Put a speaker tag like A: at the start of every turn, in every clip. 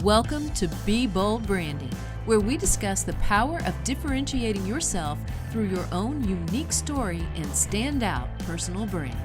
A: Welcome to Be Bold Branding, where we discuss the power of differentiating yourself through your own unique story and standout personal brand.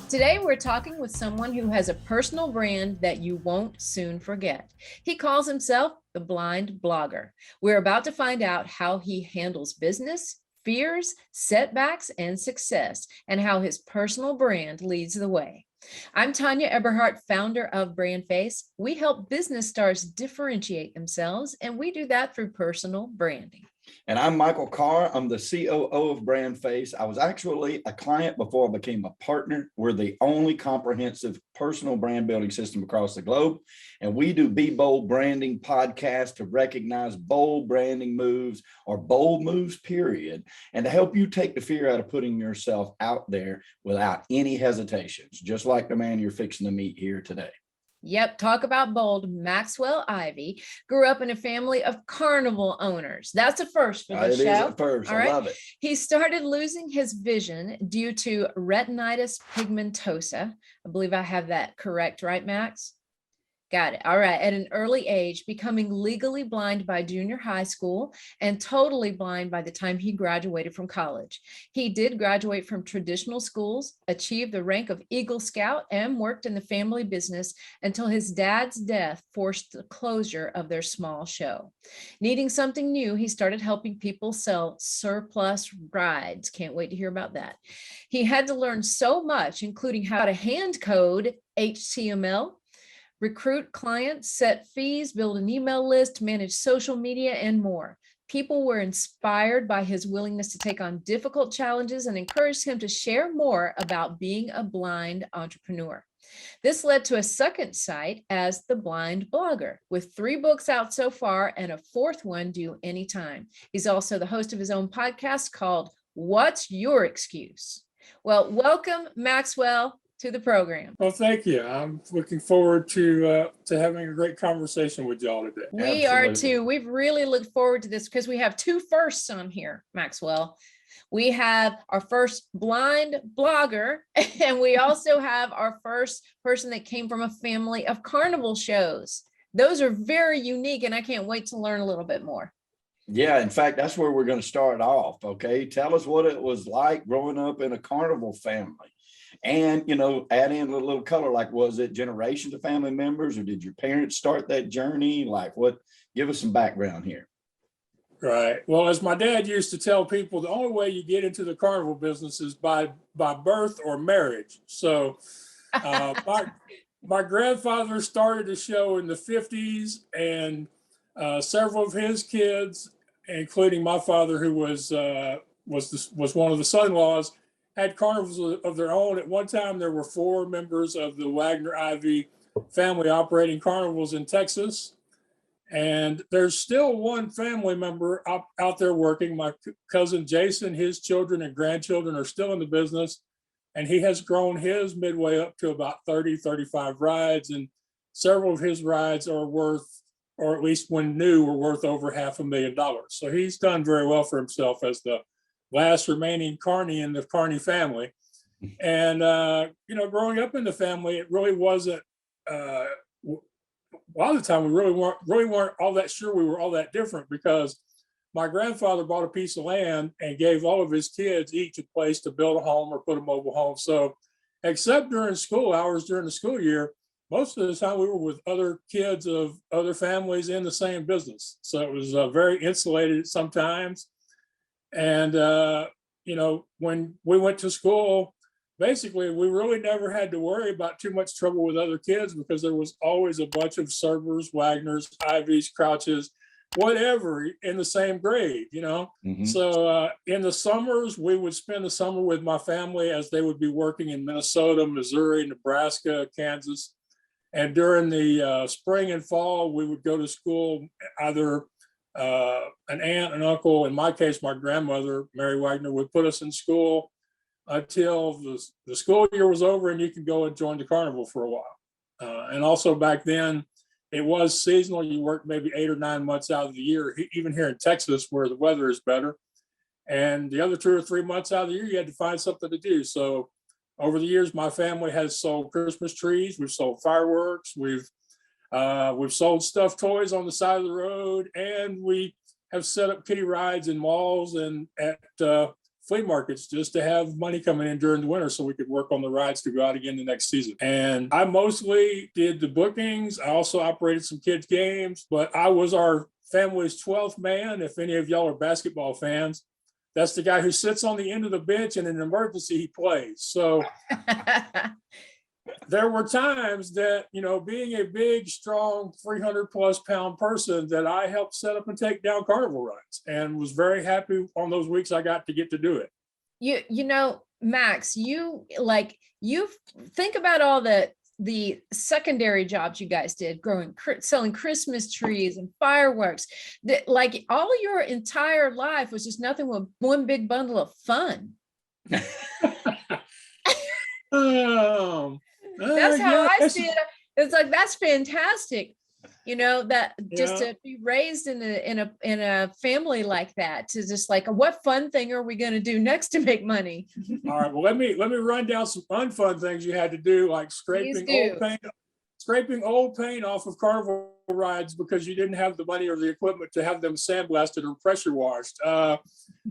A: Today, we're talking with someone who has a personal brand that you won't soon forget. He calls himself the Blind Blogger. We're about to find out how he handles business, fears, setbacks, and success, and how his personal brand leads the way. I'm Tanya Eberhardt, founder of BrandFace. We help business stars differentiate themselves, and we do that through personal branding.
B: And I'm Michael Carr. I'm the COO of BrandFace. I was actually a client before I became a partner. We're the only comprehensive personal brand building system across the globe. And we do Be Bold Branding podcast to recognize bold branding moves or bold moves, period, and to help you take the fear out of putting yourself out there without any hesitations, just like the man you're fixing to meet here today.
A: Yep, talk about bold. Maxwell Ivy grew up in a family of carnival owners. That's a first for this show.
B: It is a first.
A: All right.
B: I love it.
A: He started losing his vision due to retinitis pigmentosa. I believe I have that correct, right, Max? Got it. All right. At an early age, becoming legally blind by junior high school and totally blind by the time he graduated from college. He did graduate from traditional schools, achieved the rank of Eagle Scout, and worked in the family business until his dad's death forced the closure of their small show. Needing something new, he started helping people sell surplus rides. Can't wait to hear about that. He had to learn so much, including how to hand code HTML, recruit clients, set fees, build an email list, manage social media, and more. People were inspired by his willingness to take on difficult challenges and encouraged him to share more about being a blind entrepreneur. This led to a second site as the Blind Blogger, with 3 books out so far and a 4th one due anytime. He's also the host of his own podcast called What's Your Excuse? Well, welcome, Maxwell, to the program.
C: Well, thank you. I'm looking forward to having a great conversation with y'all today.
A: We are too. We've really looked forward to this because we have 2 firsts on here, Maxwell. We have our first blind blogger, and we also have our first person that came from a family of carnival shows. Those are very unique, and I can't wait to learn a little bit more.
B: Yeah, in fact, that's where we're going to start off. Okay, tell us what it was like growing up in a carnival family. And, you know, add in a little color, like, was it generations of family members, or did your parents start that journey? Like, what? Give us some background here.
C: Right. Well, as my dad used to tell people, the only way you get into the carnival business is by birth or marriage. So my grandfather started the show in the 50s, and several of his kids, including my father, who was one of the son-in-laws, had carnivals of their own. At one time, there were 4 members of the Wagner Ivy family operating carnivals in Texas. And there's still one family member out there working. My cousin Jason, his children and grandchildren are still in the business. And he has grown his midway up to about 30, 35 rides. And several of his rides are worth, or at least when new, were worth over $500,000. So he's done very well for himself as the last remaining carny in the carny family. And, you know, growing up in the family, it really wasn't, a lot of the time we really weren't all that sure we were all that different, because my grandfather bought a piece of land and gave all of his kids each a place to build a home or put a mobile home. So except during school hours, during the school year, most of the time we were with other kids of other families in the same business. So it was very insulated sometimes. And, you know, when we went to school, basically, we really never had to worry about too much trouble with other kids, because there was always a bunch of Servers, Wagners, Ivies, Crouches, whatever, in the same grade, you know. Mm-hmm. So in the summers, we would spend the summer with my family as they would be working in Minnesota, Missouri, Nebraska, Kansas. And during the spring and fall, we would go to school. Either an aunt, an uncle, in my case, my grandmother, Mary Wagner, would put us in school until the school year was over and you could go and join the carnival for a while. And also back then, it was seasonal. You worked maybe 8 or 9 months out of the year, even here in Texas where the weather is better. And the other 2 or 3 months out of the year, you had to find something to do. So over the years, my family has sold Christmas trees. We've sold fireworks. We've sold stuffed toys on the side of the road, and we have set up kiddie rides in malls and at flea markets just to have money coming in during the winter so we could work on the rides to go out again the next season. And I mostly did the bookings. I also operated some kids' games, but I was our family's 12th man. If any of y'all are basketball fans, that's the guy who sits on the end of the bench and in an emergency he plays. So there were times that, being a big, strong 300+ pound person, that I helped set up and take down carnival rides, and was very happy on those weeks I got to get to do it.
A: Max, you think about all the secondary jobs you guys did, selling Christmas trees and fireworks, that like all your entire life was just nothing but one big bundle of fun. That's how I see it. It's like, that's fantastic. That just to be raised in a family like that, to just like, what fun thing are we going to do next to make money?
C: All right. Well, let me run down some unfun things you had to do, like scraping old paint off of carnival rides because you didn't have the money or the equipment to have them sandblasted or pressure washed.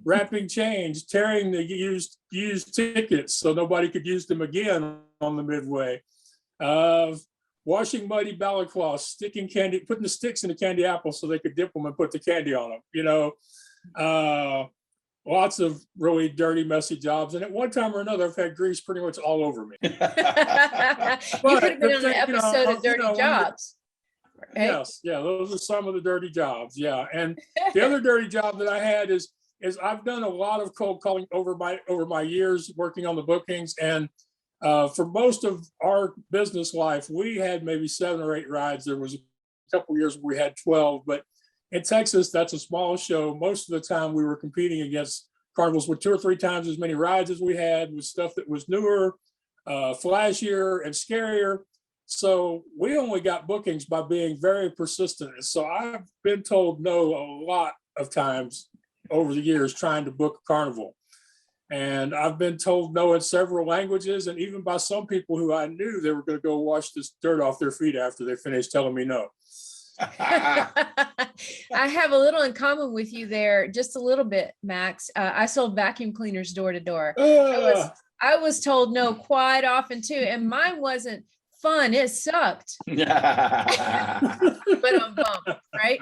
C: Wrapping change, tearing the used tickets so nobody could use them again on the midway. Washing muddy balacloths, sticking candy, putting the sticks in the candy apples so they could dip them and put the candy on them. Lots of really dirty, messy jobs. And at one time or another, I've had grease pretty much all over me.
A: You could have been on an episode of Dirty Jobs. Right?
C: Yes, yeah, those are some of the dirty jobs. Yeah, and the other dirty job that I had is I've done a lot of cold calling over my years working on the bookings, and for most of our business life, we had maybe 7 or 8 rides. There was a couple years where we had 12, but in Texas, that's a small show. Most of the time we were competing against carnivals with 2 or 3 times as many rides as we had, with stuff that was newer, flashier, and scarier. So we only got bookings by being very persistent. And so I've been told no a lot of times over the years trying to book a carnival. And I've been told no in several languages, and even by some people who I knew they were going to go wash this dirt off their feet after they finished telling me no.
A: I have a little in common with you there, just a little bit, Max. I sold vacuum cleaners door to door. I was told no quite often too, and mine wasn't fun. It sucked. But I'm bummed, right?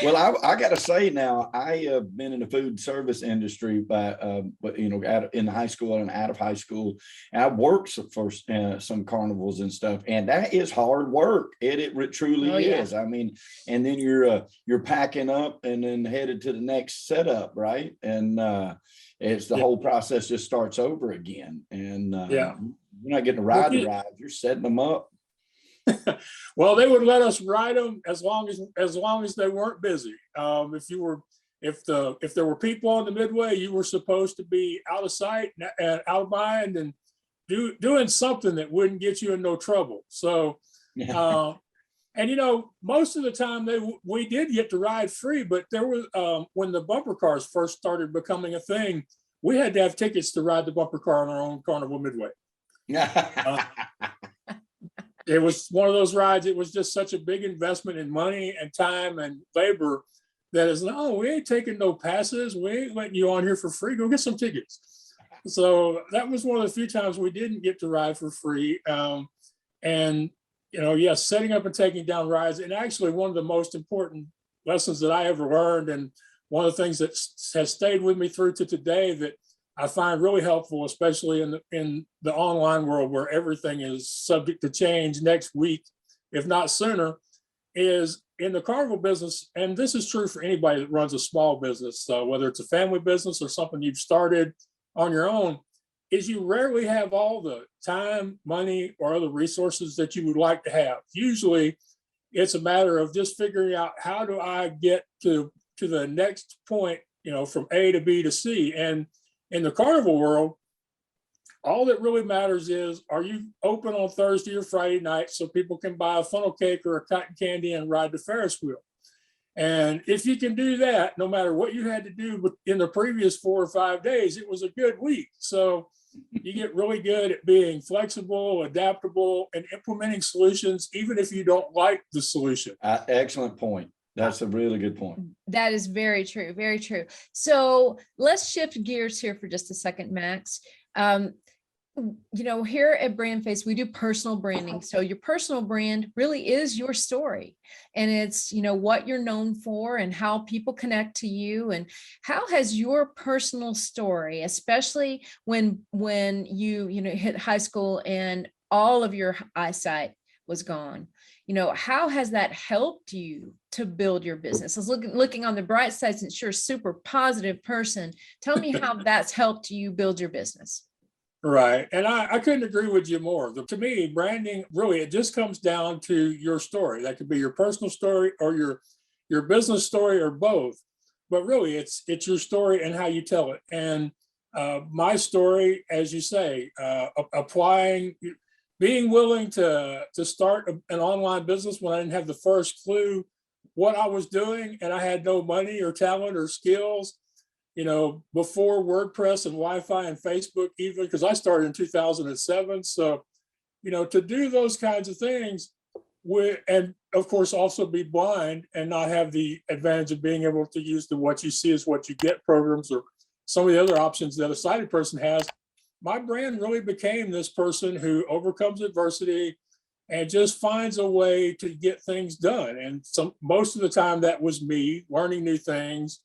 B: Well, I got to say now, I have been in the food service industry, in high school and out of high school. And I've worked for some carnivals and stuff, and that is hard work. It truly is. I mean, and then you're packing up and then headed to the next setup, right? And it's the whole process just starts over again. And you're not getting to ride the rides; you're setting them up.
C: Well, they would let us ride them as long as they weren't busy. If there were people on the midway, you were supposed to be out of sight and out of mind and doing something that wouldn't get you in no trouble. So, and most of the time we did get to ride free, but there was when the bumper cars first started becoming a thing, we had to have tickets to ride the bumper car on our own carnival midway. It was one of those rides. It was just such a big investment in money and time and labor that is, no, we ain't taking no passes. We ain't letting you on here for free. Go get some tickets. So that was one of the few times we didn't get to ride for free. Setting up and taking down rides. And actually one of the most important lessons that I ever learned, and one of the things that has stayed with me through to today that I find really helpful, especially in the online world where everything is subject to change next week, if not sooner, is in the carnival business. And this is true for anybody that runs a small business, whether it's a family business or something you've started on your own, is you rarely have all the time, money, or other resources that you would like to have. Usually it's a matter of just figuring out, how do I get to the next point, from A to B to C. And in the carnival world, all that really matters is, are you open on Thursday or Friday night so people can buy a funnel cake or a cotton candy and ride the Ferris wheel? And if you can do that, no matter what you had to do in the previous 4 or 5 days, it was a good week. So you get really good at being flexible, adaptable, and implementing solutions, even if you don't like the solution.
B: Excellent point. That's a really good point.
A: That is very true. Very true. So let's shift gears here for just a second, Max. Here at BrandFace, we do personal branding. So your personal brand really is your story, and it's, what you're known for and how people connect to you. And how has your personal story, especially when you hit high school and all of your eyesight was gone, how has that helped you to build your business? I was looking on the bright side, since you're a super positive person. Tell me how that's helped you build your business.
C: Right. And I couldn't agree with you more. To me, branding, really, it just comes down to your story. That could be your personal story or your business story, or both. But really, it's your story and how you tell it. And my story, as you say, being willing to start an online business when I didn't have the first clue what I was doing, and I had no money or talent or skills. Before WordPress and Wi-Fi and Facebook, even, because I started in 2007. So, to do those kinds of things, and of course also be blind and not have the advantage of being able to use the what you see is what you get programs, or some of the other options that a sighted person has. My brand really became this person who overcomes adversity and just finds a way to get things done. And most of the time that was me learning new things.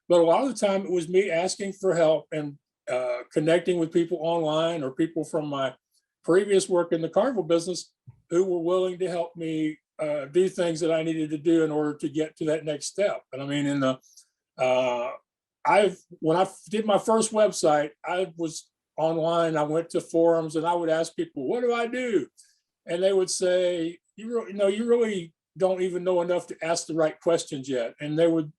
C: But a lot of the time it was me asking for help and connecting with people online, or people from my previous work in the carnival business who were willing to help me do things that I needed to do in order to get to that next step. And I mean, when I did my first website, I was online. I went to forums and I would ask people, "What do I do?" And they would say, "You really don't even know enough to ask the right questions yet." And they would,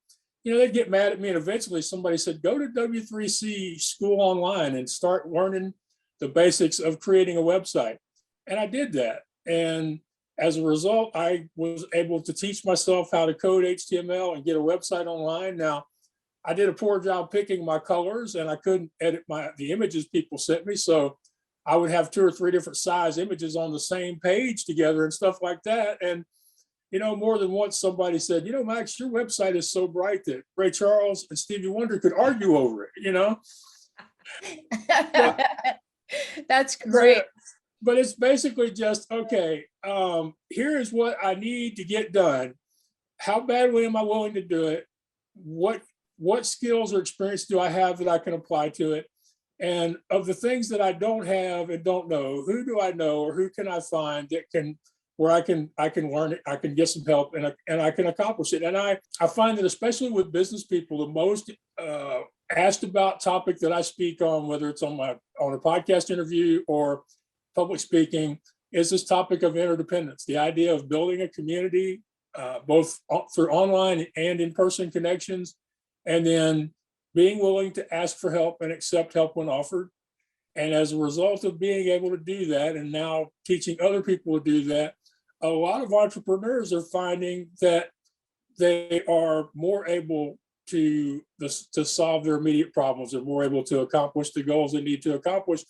C: they'd get mad at me. And eventually somebody said, "Go to W3C School Online and start learning the basics of creating a website." And I did that. And as a result, I was able to teach myself how to code HTML and get a website online. Now, I did a poor job picking my colors, and I couldn't edit the images people sent me. So I would have 2 or 3 different size images on the same page together and stuff like that. And more than once somebody said, "Max, your website is so bright that Ray Charles and Stevie Wonder could argue over it,"
A: That's great.
C: But it's basically just, okay, here is what I need to get done. How badly am I willing to do it? What skills or experience do I have that I can apply to it? And of the things that I don't have and don't know, who do I know, or who can I find where I can learn it, I can get some help, and I can accomplish it. And I find that, especially with business people, the most asked about topic that I speak on, whether it's on a podcast interview or public speaking, is this topic of interdependence, the idea of building a community, both through online and in-person connections, and then being willing to ask for help and accept help when offered. And as a result of being able to do that, and now teaching other people to do that, a lot of entrepreneurs are finding that they are more able to solve their immediate problems. They're more able to accomplish the goals they need to accomplish,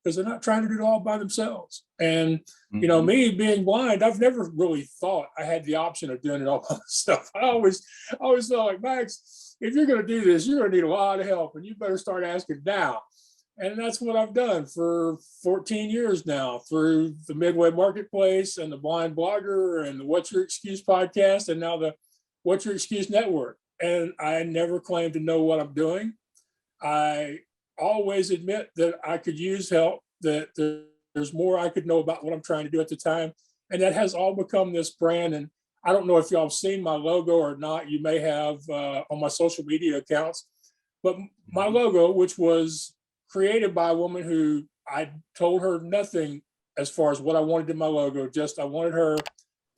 C: because they're not trying to do it all by themselves. And, me being blind, I've never really thought I had the option of doing it all by myself. I always thought, like, "Max, if you're going to do this, you're going to need a lot of help, and you better start asking now." And that's what I've done for 14 years now, through the Midway Marketplace and the Blind Blogger and the What's Your Excuse podcast, and now the What's Your Excuse Network. And I never claim to know what I'm doing. I always admit that I could use help, that there's more I could know about what I'm trying to do at the time. And that has all become this brand. And I don't know if y'all have seen my logo or not. You may have on my social media accounts. But my logo, which was created by a woman who I told her nothing as far as what I wanted in my logo, just I wanted her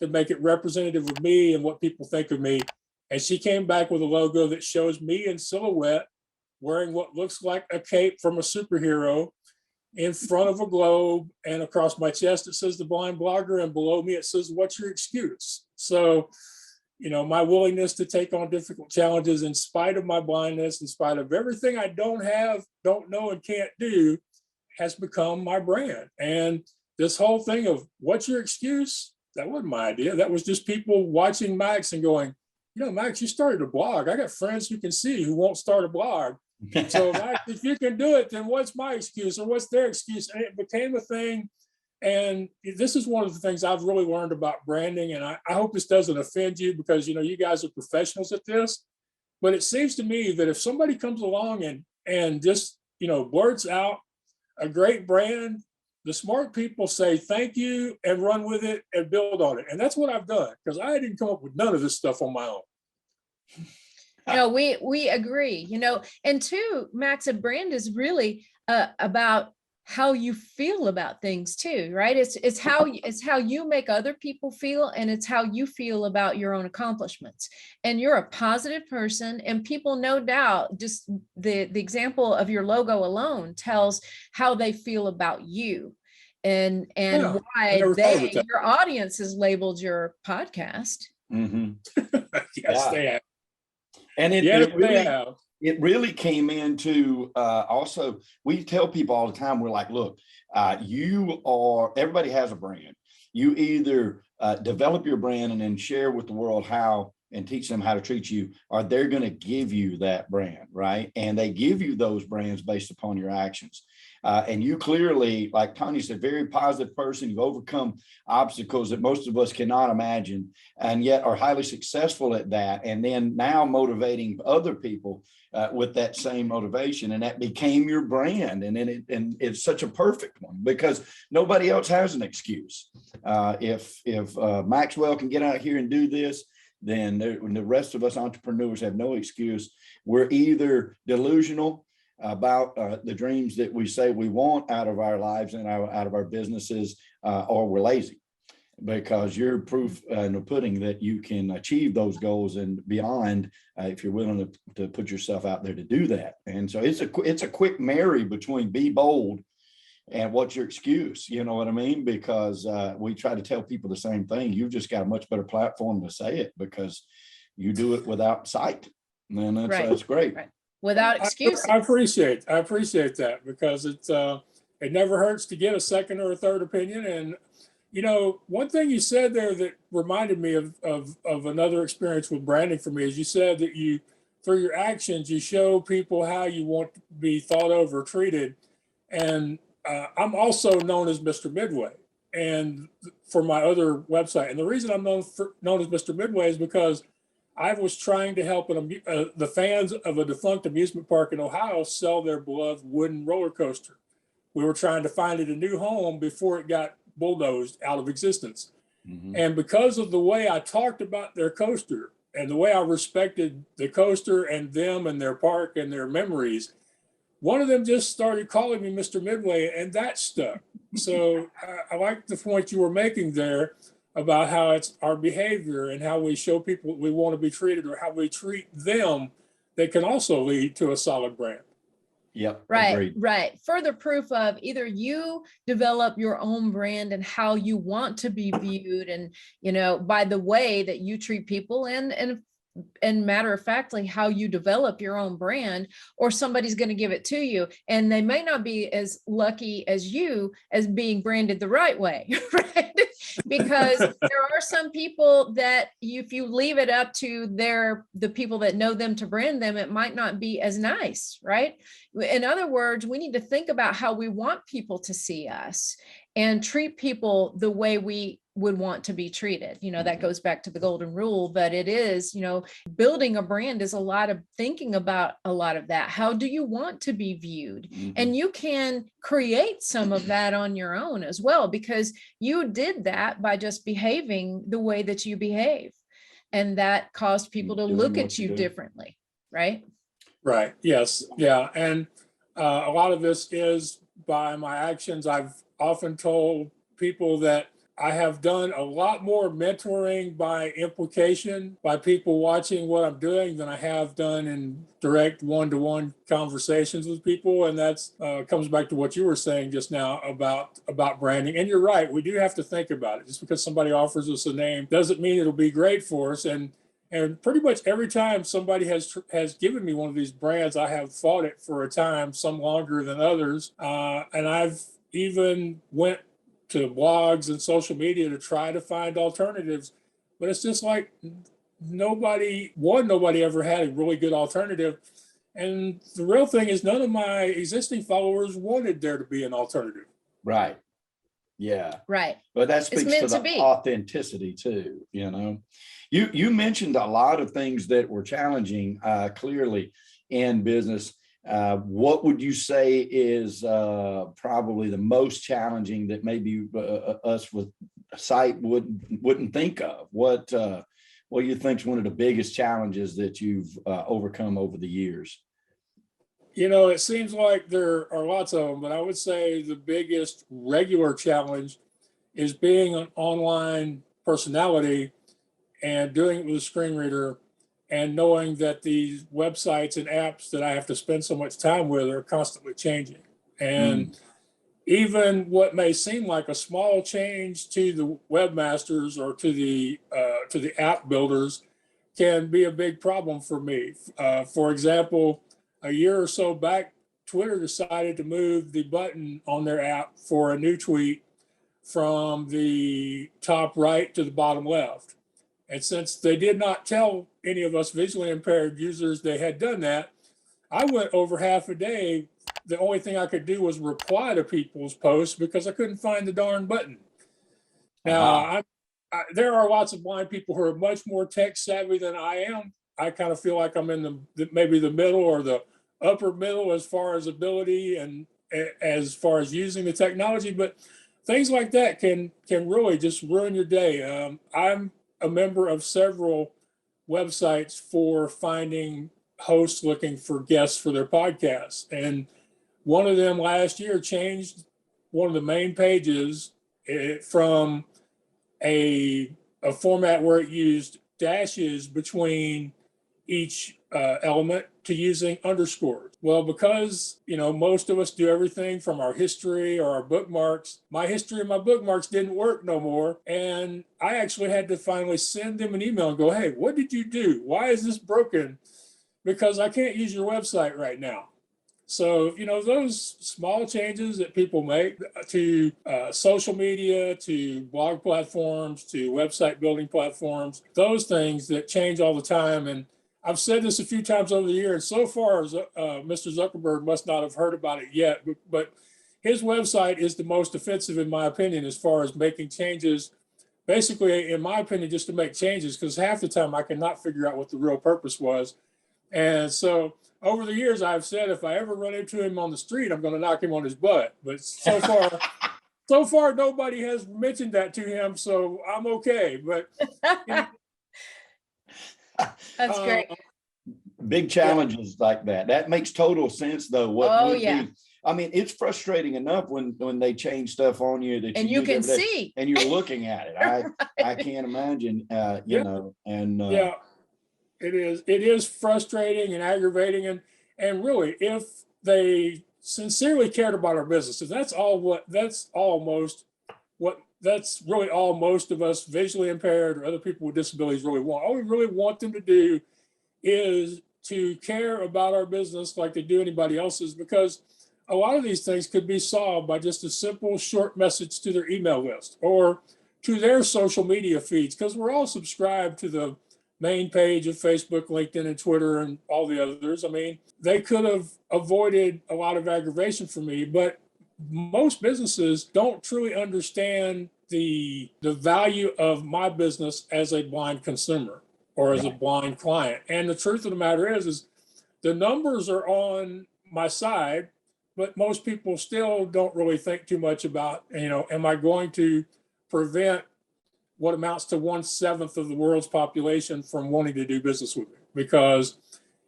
C: to make it representative of me and what people think of me. And she came back with a logo that shows me in silhouette wearing what looks like a cape from a superhero in front of a globe, and across my chest it says The Blind Blogger, and below me it says What's Your Excuse? So, my willingness to take on difficult challenges in spite of my blindness, in spite of everything I don't have, don't know, and can't do, has become my brand. And this whole thing of what's your excuse? That wasn't my idea. That was just people watching Max and going, you know, Max, you started a blog. I got friends who can see who won't start a blog. So Max, if you can do it, then what's my excuse or what's their excuse? And it became a thing. And this is one of the things I've really learned about branding. And I hope this doesn't offend you because, you know, you guys are professionals at this. But it seems to me that if somebody comes along and just, you know, blurts out a great brand, the smart people say thank you and run with it and build on it. And that's what I've done because I didn't come up with none of this stuff on my own.
A: No, we agree, you know, and two, Max, a brand is really about how you feel about things too, right? It's how you make other people feel, and it's how you feel about your own accomplishments. And you're a positive person, and people, no doubt, just the example of your logo alone tells how they feel about you, and
C: Yeah,
A: why your audience has labeled your podcast.
B: Mm-hmm.
C: Yes, they have.
B: And
C: They
B: it really came into also, we tell people all the time, we're like, look, everybody has a brand. You either develop your brand and then share with the world how and teach them how to treat you, or they're going to give you that brand, right? And they give you those brands based upon your actions. And you clearly, like Tanya said, very positive person. You've overcome obstacles that most of us cannot imagine, and yet are highly successful at that. And then now motivating other people with that same motivation, and that became your brand. And then it's such a perfect one because nobody else has an excuse. If Maxwell can get out here and do this, then the rest of us entrepreneurs have no excuse. We're either delusional about the dreams that we say we want out of our lives and out of our businesses, or we're lazy, because you're proof in the pudding that you can achieve those goals and beyond if you're willing to put yourself out there to do that. And so it's a quick marry between be bold and what's your excuse, you know what I mean? Because we try to tell people the same thing. You've just got a much better platform to say it because you do it without sight. And that's great.
A: Right. Without excuse.
C: I appreciate that because it never hurts to get a second or a third opinion. And, you know, one thing you said there that reminded me of another experience with branding for me is you said that you, through your actions, you show people how you want to be thought of or treated. And I'm also known as Mr. Midway, and for my other website. And the reason I'm known as Mr. Midway is because I was trying to help the fans of a defunct amusement park in Ohio sell their beloved wooden roller coaster. We were trying to find it a new home before it got bulldozed out of existence. Mm-hmm. And because of the way I talked about their coaster and the way I respected the coaster and them and their park and their memories, one of them just started calling me Mr. Midway, and that stuck. So I like the point you were making there about how it's our behavior and how we show people we want to be treated or how we treat them that can also lead to a solid brand.
B: Yep.
A: Right.
B: Agreed.
A: Right. Further proof of either you develop your own brand and how you want to be viewed, and, you know, by the way that you treat people, and matter of factly how you develop your own brand, or somebody's going to give it to you and they may not be as lucky as you as being branded the right way, right? Because there are some people that if you leave it up to the people that know them to brand them, it might not be as nice, right? In other words, we need to think about how we want people to see us and treat people the way we would want to be treated. You know, that goes back to the golden rule, but it is, you know, building a brand is a lot of thinking about a lot of that. How do you want to be viewed? Mm-hmm. And you can create some of that on your own as well, because you did that by just behaving the way that you behave. And that caused people to look at you differently, right?
C: Right. Yes. Yeah. And a lot of this is by my actions. I've often told people that I have done a lot more mentoring by implication by people watching what I'm doing than I have done in direct one-to-one conversations with people. And that's comes back to what you were saying just now about branding. And you're right, we do have to think about it. Just because somebody offers us a name doesn't mean it'll be great for us. And And pretty much every time somebody has given me one of these brands, I have fought it for a time, some longer than others. And I've even went to blogs and social media to try to find alternatives. But it's just like nobody ever had a really good alternative. And the real thing is none of my existing followers wanted there to be an alternative.
B: Right. Yeah.
A: Right.
B: But that
A: It's
B: speaks
A: meant
B: to
A: to
B: the
A: be.
B: authenticity too, you know. You mentioned a lot of things that were challenging clearly in business. What would you say is probably the most challenging that maybe us with sight wouldn't think of? What do you think is one of the biggest challenges that you've overcome over the years?
C: You know, it seems like there are lots of them, but I would say the biggest regular challenge is being an online personality and doing it with a screen reader and knowing that these websites and apps that I have to spend so much time with are constantly changing. And even what may seem like a small change to the webmasters or to the app builders can be a big problem for me. For example, a year or so back, Twitter decided to move the button on their app for a new tweet from the top right to the bottom left. And since they did not tell any of us visually impaired users they had done that, I went over half a day. The only thing I could do was reply to people's posts because I couldn't find the darn button. Now, there are lots of blind people who are much more tech savvy than I am. I kind of feel like I'm in maybe the middle or the upper middle as far as ability and as far as using the technology, but things like that can really just ruin your day. I'm a member of several websites for finding hosts looking for guests for their podcasts. And one of them last year changed one of the main pages from a format where it used dashes between each element to using underscores. Well, because, you know, most of us do everything from our history or our bookmarks, my history and my bookmarks didn't work no more. And I actually had to finally send them an email and go, hey, what did you do? Why is this broken? Because I can't use your website right now. So, you know, those small changes that people make to social media, to blog platforms, to website building platforms, those things that change all the time. And I've said this a few times over the year, and so far, Mr. Zuckerberg must not have heard about it yet, but his website is the most offensive, in my opinion, as far as making changes. Basically, in my opinion, just to make changes, because half the time I cannot figure out what the real purpose was. And so over the years, I've said if I ever run into him on the street, I'm going to knock him on his butt. But so far, nobody has mentioned that to him, so I'm okay. But you know,
A: That's great.
B: Big challenges like that. That makes total sense, though. What would be? I mean, it's frustrating enough when they change stuff on you that
A: and you
B: use
A: can
B: every day,
A: see,
B: and you're looking at it. I can't imagine. You know, and
C: yeah, it is frustrating and aggravating, and really, if they sincerely cared about our business, if that's really all most of us visually impaired or other people with disabilities really want. All we really want them to do is to care about our business like they do anybody else's, because a lot of these things could be solved by just a simple short message to their email list or to their social media feeds, because we're all subscribed to the main page of Facebook, LinkedIn, and Twitter, and all the others. I mean, they could have avoided a lot of aggravation for me, but most businesses don't truly understand the value of my business as a blind consumer or as a blind client. And the truth of the matter is the numbers are on my side, but most people still don't really think too much about, you know, am I going to prevent what amounts to 1/7 of the world's population from wanting to do business with me? Because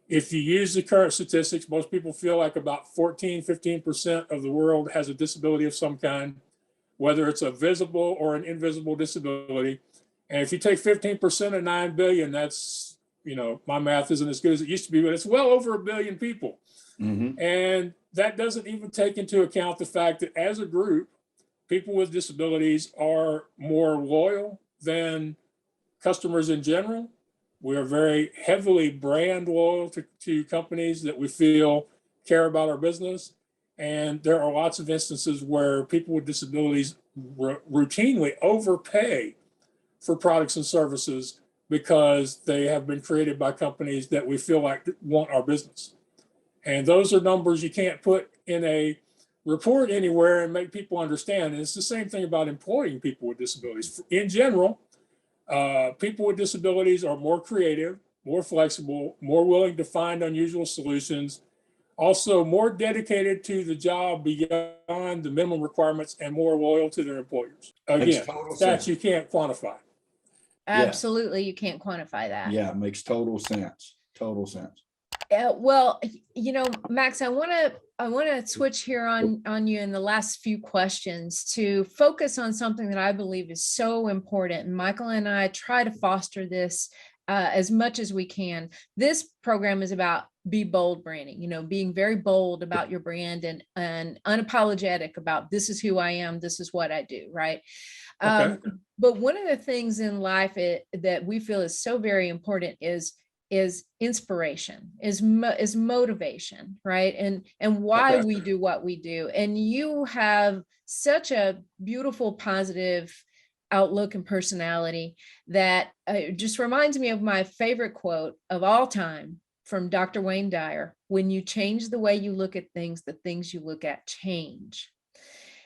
C: if you use the current statistics, most people feel like about 15% of the world has a disability of some kind, whether it's a visible or an invisible disability. And if you take 15% of 9 billion, that's, you know, my math isn't as good as it used to be, but it's well over 1 billion people.
B: mm-hmm.
C: And that doesn't even take into account the fact that as a group, people with disabilities are more loyal than customers in general. We are very heavily brand loyal to companies that we feel care about our business. And there are lots of instances where people with disabilities routinely overpay for products and services because they have been created by companies that we feel like want our business. And those are numbers you can't put in a report anywhere and make people understand. And it's the same thing about employing people with disabilities. In general, people with disabilities are more creative, more flexible, more willing to find unusual solutions, also more dedicated to the job beyond the minimum requirements, and more loyal to their employers.
B: Makes
C: Again,
B: total
C: stats
B: sense.
C: you can't quantify.
A: Absolutely, you can't quantify that.
B: Yeah, it makes total sense. Total sense.
A: Well, Max, I want to switch here on you in the last few questions to focus on something that I believe is so important. And Michael and I try to foster this as much as we can. This program is about be bold branding, being very bold about your brand and unapologetic about this is who I am, this is what I do, right?
C: Okay.
A: But one of the things in life that we feel is so very important is inspiration, is motivation, right? And why we do what we do. And you have such a beautiful, positive outlook and personality that just reminds me of my favorite quote of all time from Dr. Wayne Dyer: when you change the way you look at things, the things you look at change.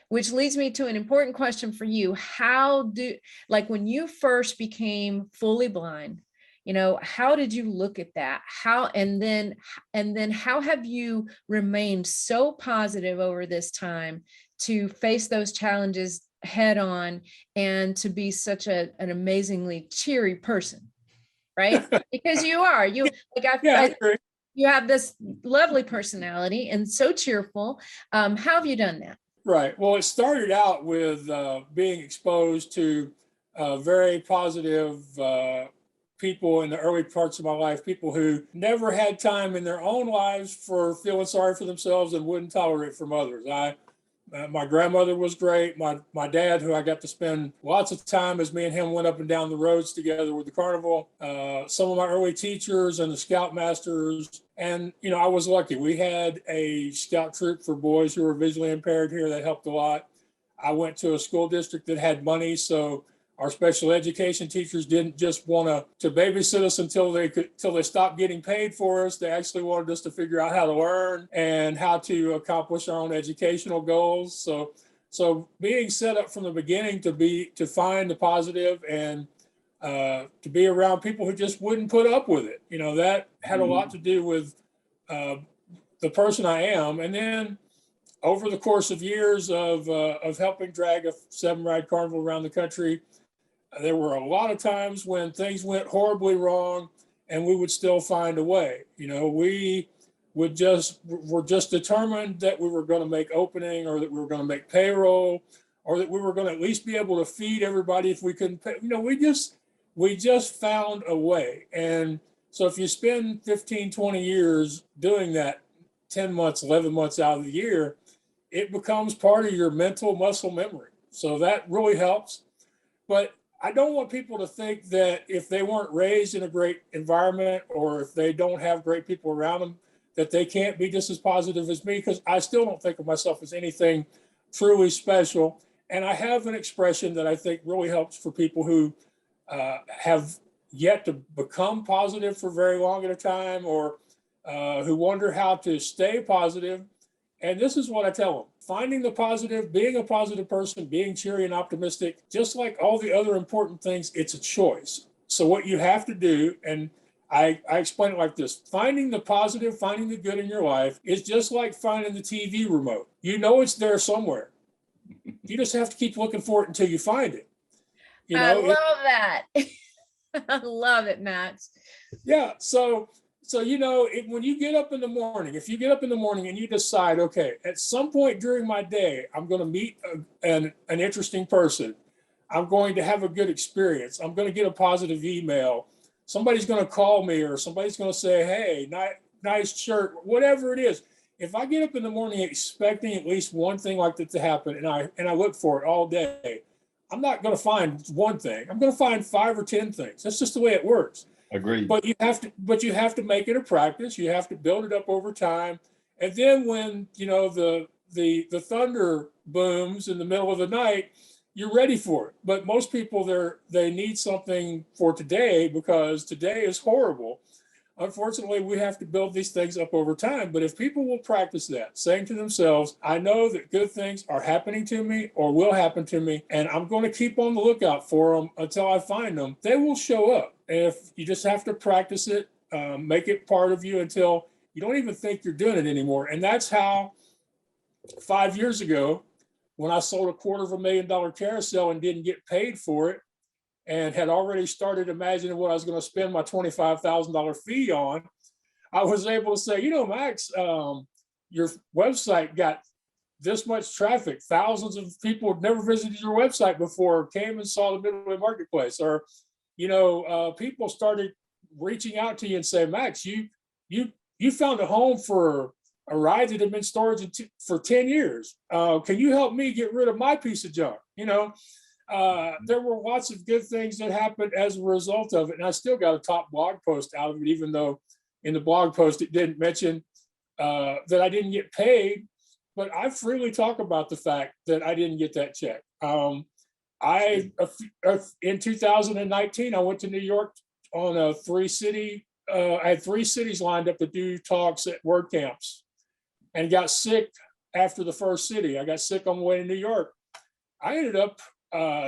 A: Which leads me to an important question for you. When you first became fully blind, how did you look at that? And then how have you remained so positive over this time to face those challenges head on and to be such an amazingly cheery person, right? Because you are, you have this lovely personality and so cheerful. How have you done that?
C: Right. Well, it started out with being exposed to very positive people in the early parts of my life, people who never had time in their own lives for feeling sorry for themselves and wouldn't tolerate from others. My grandmother was great. My dad, who I got to spend lots of time as me and him went up and down the roads together with the carnival. Some of my early teachers and the scoutmasters. And, I was lucky. We had a scout troop for boys who were visually impaired here that helped a lot. I went to a school district that had money, so our special education teachers didn't just want to babysit us until they stopped getting paid for us. They actually wanted us to figure out how to learn and how to accomplish our own educational goals. So being set up from the beginning to find the positive and to be around people who just wouldn't put up with it, that had a lot to do with the person I am. And then over the course of years of helping drag a 7-ride carnival around the country, there were a lot of times when things went horribly wrong and we would still find a way. We were just determined that we were going to make opening, or that we were going to make payroll, or that we were going to at least be able to feed everybody if we couldn't pay. We just found a way. And so if you spend 15, 20 years doing that, 10 months, 11 months out of the year, it becomes part of your mental muscle memory. So that really helps. But I don't want people to think that if they weren't raised in a great environment, or if they don't have great people around them, that they can't be just as positive as me, because I still don't think of myself as anything truly special. And I have an expression that I think really helps for people who have yet to become positive for very long at a time, or who wonder how to stay positive. And this is what I tell them: finding the positive, being a positive person, being cheery and optimistic, just like all the other important things, it's a choice. So what you have to do, and I explain it like this: finding the positive, finding the good in your life is just like finding the TV remote. It's there somewhere. You just have to keep looking for it until you find it.
A: I love that. I love it, Max.
C: Yeah. So when you get up in the morning, if you get up in the morning and you decide, okay, at some point during my day, I'm going to meet an interesting person. I'm going to have a good experience. I'm going to get a positive email. Somebody's going to call me, or somebody's going to say, hey, nice shirt, whatever it is. If I get up in the morning expecting at least one thing like that to happen, and I look for it all day, I'm not going to find one thing. I'm going to find 5 or 10 things. That's just the way it works.
B: Agreed.
C: But you have to make it a practice. You have to build it up over time. And then when, the thunder booms in the middle of the night, you're ready for it. But most people, they need something for today because today is horrible. Unfortunately, we have to build these things up over time. But if people will practice that, saying to themselves, I know that good things are happening to me or will happen to me, and I'm going to keep on the lookout for them until I find them, they will show up. And if you just have to practice it, make it part of you until you don't even think you're doing it anymore. And that's how 5 years ago, when I sold $250,000 carousel and didn't get paid for it, and had already started imagining what I was going to spend my $25,000 fee on, I was able to say, Max, your website got this much traffic. Thousands of people had never visited your website before, came and saw the Midway Marketplace. Or, people started reaching out to you and say, Max, you found a home for a ride that had been storage for 10 years. Can you help me get rid of my piece of junk? There were lots of good things that happened as a result of it. And I still got a top blog post out of it, even though in the blog post it didn't mention that I didn't get paid. But I freely talk about the fact that I didn't get that check. In 2019, I went to New York on a I had 3 cities lined up to do talks at WordCamps, and got sick after the first city. I got sick on the way to New York. I ended up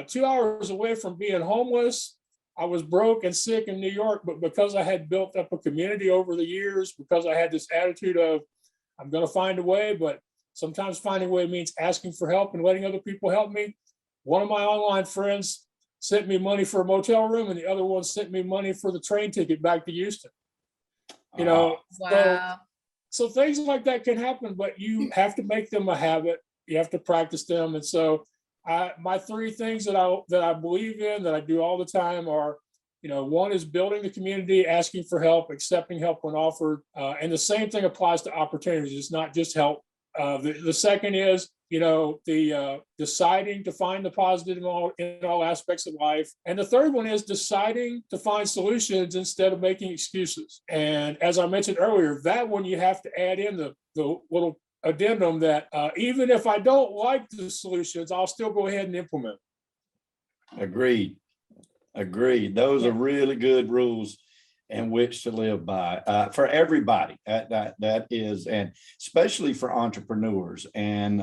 C: 2 hours away from being homeless. I was broke and sick in New York, but because I had built up a community over the years, because I had this attitude of, I'm going to find a way, but sometimes finding a way means asking for help and letting other people help me. One of my online friends sent me money for a motel room, and the other one sent me money for the train ticket back to Houston.
A: Wow.
C: So things like that can happen, but you have to make them a habit. You have to practice them. And so my 3 things that I believe in, that I do all the time are, one is building the community, asking for help, accepting help when offered. And the same thing applies to opportunities. It's not just help. The second is, deciding to find the positive in all aspects of life. And the third one is deciding to find solutions instead of making excuses. And as I mentioned earlier, that one you have to add in the little addendum that even if I don't like the solutions, I'll still go ahead and implement.
B: Agreed. Those are really good rules in which to live by for everybody. That is, and especially for entrepreneurs, and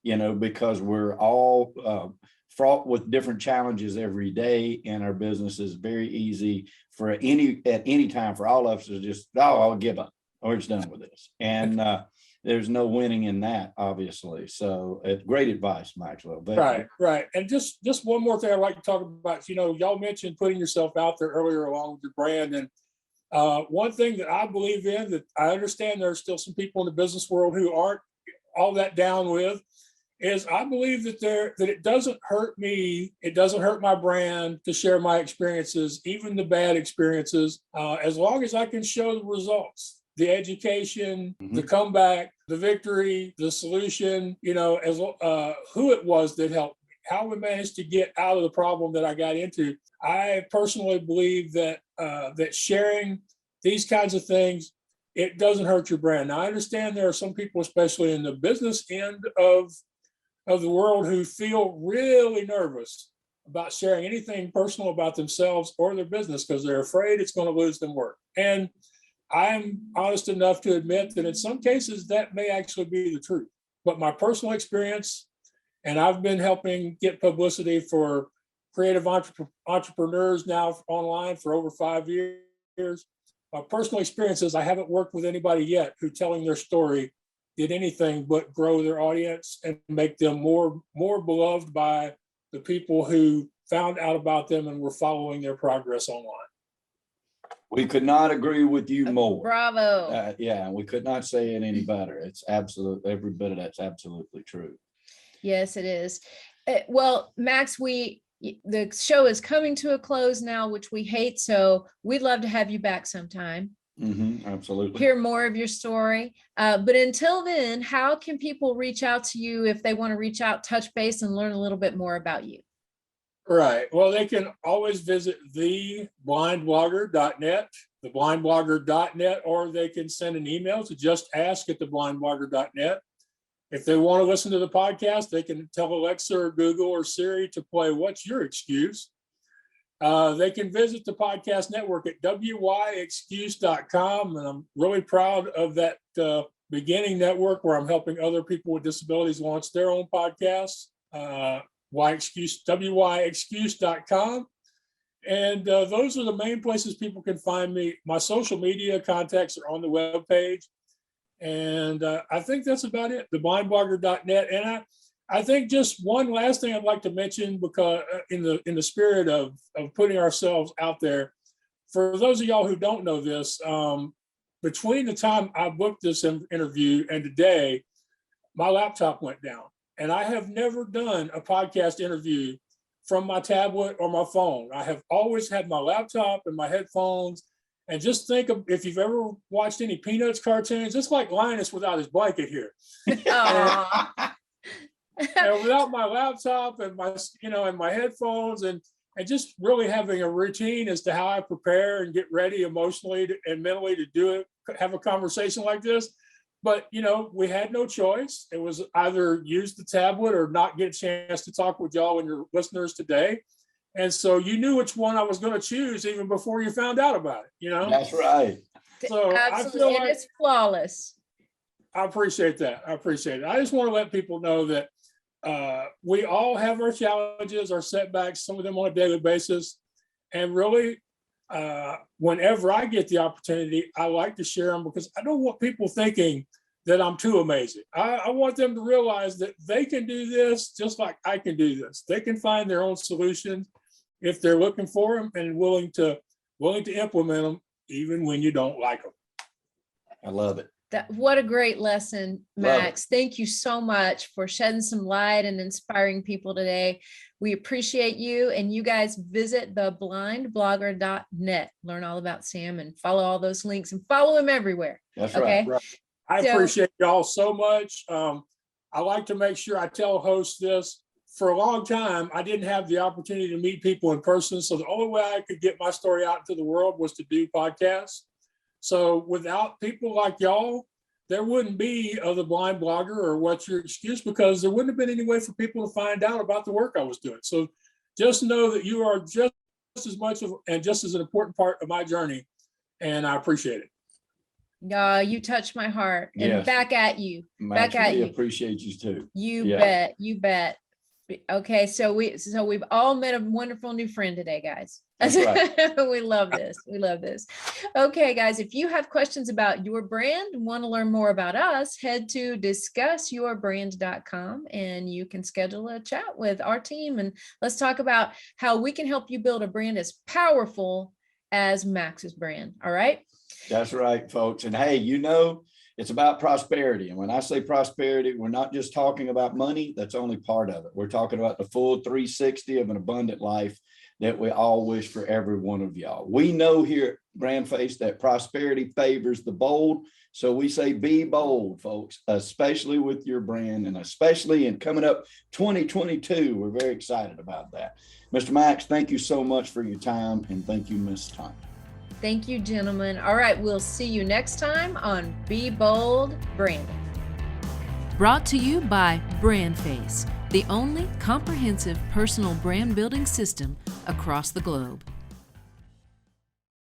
B: because we're all fraught with different challenges every day, and our business is very easy at any time for all of us to just, I'll give up, or it's done with this, and there's no winning in that, obviously. So great advice, Maxwell.
C: Right. And just one more thing I'd like to talk about. Y'all mentioned putting yourself out there earlier along with your brand. And one thing that I believe in, that I understand there are still some people in the business world who aren't all that down with, is I believe that it doesn't hurt me, it doesn't hurt my brand to share my experiences, even the bad experiences, as long as I can show the results. The education, the comeback, the victory, the solution, as who it was that helped me, how we managed to get out of the problem that I got into. I personally believe that that sharing these kinds of things, it doesn't hurt your brand. Now, I understand there are some people, especially in the business end of the world, who feel really nervous about sharing anything personal about themselves or their business because they're afraid it's going to lose them work. And I'm honest enough to admit that in some cases that may actually be the truth. But my personal experience, and I've been helping get publicity for creative entrepreneurs now online for over 5 years. My personal experience is I haven't worked with anybody yet who telling their story did anything but grow their audience and make them more beloved by the people who found out about them and were following their progress online.
B: We could not agree with you more.
A: Bravo.
B: We could not say it any better. It's every bit of that's absolutely true.
A: Yes, it is. Well, Max, the show is coming to a close now, which we hate. So we'd love to have you back sometime.
B: Absolutely.
A: Hear more of your story. But until then, how can people reach out to you if they want to reach out, touch base, and learn a little bit more about you?
C: Right. Well, they can always visit theblindblogger.net, or they can send an email to justask@theblindblogger.net. If they want to listen to the podcast, they can tell Alexa or Google or Siri to play What's Your Excuse? They can visit the podcast network at wyexcuse.com. And I'm really proud of that beginning network where I'm helping other people with disabilities launch their own podcasts. wyexcuse.com. And those are the main places people can find me. My social media contacts are on the webpage. And I think that's about it, theblindblogger.net. And I think just one last thing I'd like to mention, because in the spirit of putting ourselves out there, for those of y'all who don't know this, between the time I booked this interview and today, my laptop went down. And I have never done a podcast interview from my tablet or my phone. I have always had my laptop and my headphones. And just think of, if you've ever watched any Peanuts cartoons, it's like Linus without his blanket here. And without my laptop and my headphones and just really having a routine as to how I prepare and get ready emotionally and mentally to do it, have a conversation like this. But, we had no choice. It was either use the tablet or not get a chance to talk with y'all and your listeners today. And so you knew which one I was going to choose even before you found out about it,
B: That's right.
A: So absolutely. I feel like it's flawless.
C: I appreciate that. I just want to let people know that we all have our challenges, our setbacks, some of them on a daily basis. And really, whenever I get the opportunity, I like to share them because I don't want people thinking that I'm too amazing. I want them to realize that they can do this just like I can do this. They can find their own solutions if they're looking for them and willing to implement them, even when you don't like them.
B: I love it.
A: What a great lesson, Max. Thank you so much for shedding some light and inspiring people today. We appreciate you, and you guys visit theblindblogger.net. Learn all about Sam and follow all those links and follow him everywhere.
B: That's
A: okay?
B: right.
C: I appreciate y'all so much. I like to make sure I tell hosts this. For a long time, I didn't have the opportunity to meet people in person. So the only way I could get my story out into the world was to do podcasts. So without people like y'all, there wouldn't be The Blind Blogger or What's Your Excuse, because there wouldn't have been any way for people to find out about the work I was doing. So just know that you are just as much of and just as an important part of my journey. And I appreciate it.
A: You touched my heart. And
B: Yes.
A: back at you.
B: Max,
A: back at
B: we
A: you.
B: appreciate you too.
A: You bet. Okay, so we've all met a wonderful new friend today, guys.
B: That's right.
A: We love this. Okay, guys, if you have questions about your brand and want to learn more about us, head to discussyourbrand.com and you can schedule a chat with our team and let's talk about how we can help you build a brand as powerful as Max's brand. All right.
B: That's right, folks. And hey, it's about prosperity. And when I say prosperity, we're not just talking about money. That's only part of it. We're talking about the full 360 of an abundant life that we all wish for every one of y'all. We know here at BrandFace that prosperity favors the bold. So we say be bold, folks, especially with your brand and especially in coming up 2022. We're very excited about that. Mr. Max, thank you so much for your time. And thank you, Ms. Tom.
A: Thank you, gentlemen. All right, we'll see you next time on Be Bold Branding.
D: Brought to you by BrandFace, the only comprehensive personal brand building system across the globe.